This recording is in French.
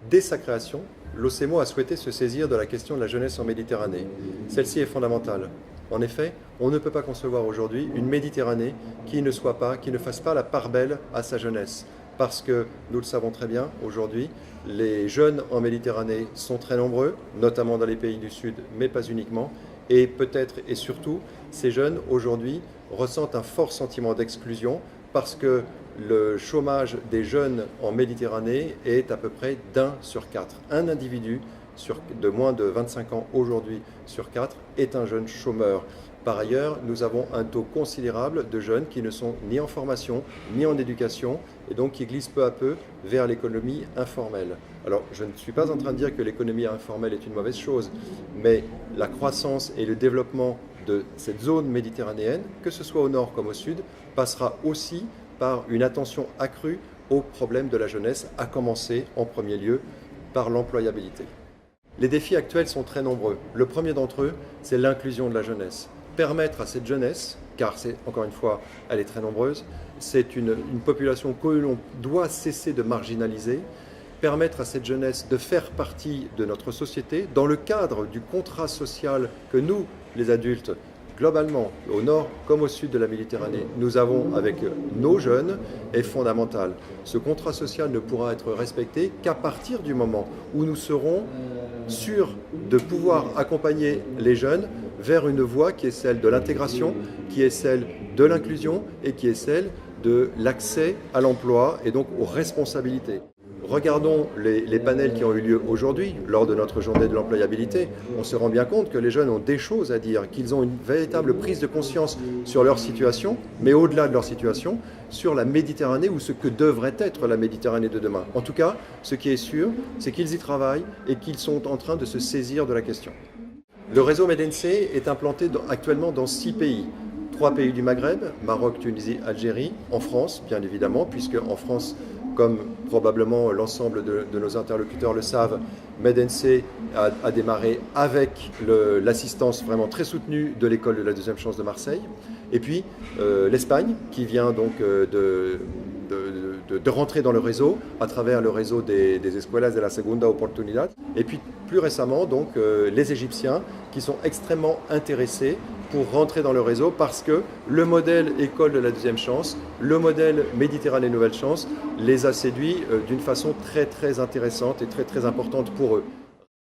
Dès sa création, l'OCEMO a souhaité se saisir de la question de la jeunesse en Méditerranée. Celle-ci est fondamentale. En effet, on ne peut pas concevoir aujourd'hui une Méditerranée qui ne fasse pas la part belle à sa jeunesse. Parce que, nous le savons très bien, aujourd'hui, les jeunes en Méditerranée sont très nombreux, notamment dans les pays du Sud, mais pas uniquement. Et peut-être et surtout, ces jeunes, aujourd'hui, ressentent un fort sentiment d'exclusion parce que le chômage des jeunes en Méditerranée est à peu près d'1 sur 4. Un individu de moins de 25 ans aujourd'hui sur 4 est un jeune chômeur. Par ailleurs, nous avons un taux considérable de jeunes qui ne sont ni en formation, ni en éducation, et donc qui glissent peu à peu vers l'économie informelle. Alors, je ne suis pas en train de dire que l'économie informelle est une mauvaise chose, mais la croissance et le développement de cette zone méditerranéenne, que ce soit au nord comme au sud, passera aussi par une attention accrue aux problèmes de la jeunesse, à commencer en premier lieu par l'employabilité. Les défis actuels sont très nombreux. Le premier d'entre eux, c'est l'inclusion de la jeunesse. Permettre à cette jeunesse, car encore une fois, elle est très nombreuse, c'est une population que l'on doit cesser de marginaliser, permettre à cette jeunesse de faire partie de notre société dans le cadre du contrat social que nous, les adultes, globalement, au nord comme au sud de la Méditerranée, nous avons avec nos jeunes est fondamental. Ce contrat social ne pourra être respecté qu'à partir du moment où nous serons sûrs de pouvoir accompagner les jeunes vers une voie qui est celle de l'intégration, qui est celle de l'inclusion et qui est celle de l'accès à l'emploi et donc aux responsabilités. Regardons les panels qui ont eu lieu aujourd'hui, lors de notre journée de l'employabilité. On se rend bien compte que les jeunes ont des choses à dire, qu'ils ont une véritable prise de conscience sur leur situation, mais au-delà de leur situation, sur la Méditerranée ou ce que devrait être la Méditerranée de demain. En tout cas, ce qui est sûr, c'est qu'ils y travaillent et qu'ils sont en train de se saisir de la question. Le réseau MEDENSE est implanté actuellement dans 6 pays. 3 pays du Maghreb, Maroc, Tunisie, Algérie, en France, bien évidemment, puisque en France, comme probablement l'ensemble de nos interlocuteurs le savent, MEDENSE a démarré avec l'assistance vraiment très soutenue de l'école de la deuxième chance de Marseille. Et puis l'Espagne, qui vient donc de rentrer dans le réseau à travers le réseau des Escuelas de la Segunda Oportunidad. Et puis plus récemment, donc, les Égyptiens qui sont extrêmement intéressés pour rentrer dans le réseau parce que le modèle école de la deuxième chance, le modèle Méditerranée Nouvelle Chance les a séduits d'une façon très très intéressante et très très importante pour eux.